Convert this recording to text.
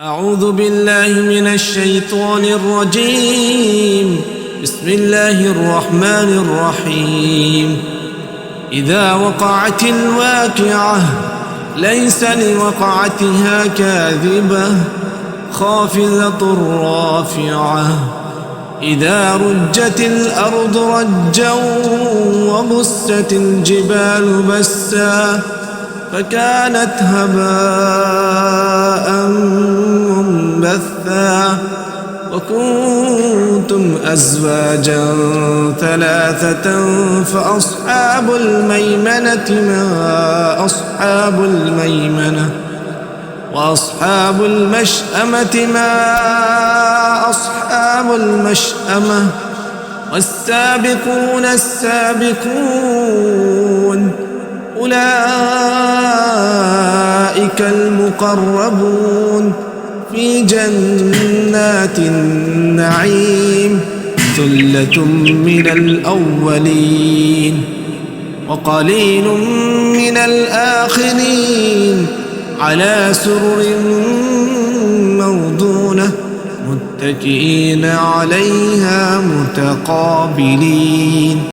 أعوذ بالله من الشيطان الرجيم. بسم الله الرحمن الرحيم. إذا وقعت الواقعة ليس لوقعتها كاذبة خافضة رافعة. إذا رجت الأرض رجا وبست الجبال بسا فكانت هباء منبثا وكنتم أزواجا ثلاثة فأصحاب الميمنة ما أصحاب الميمنة وأصحاب المشأمة ما أصحاب المشأمة والسابقون السابقون أولئك المقربون في جنات النعيم ثلة من الأولين وقليل من الآخرين على سرر موضونة متكئين عليها متقابلين.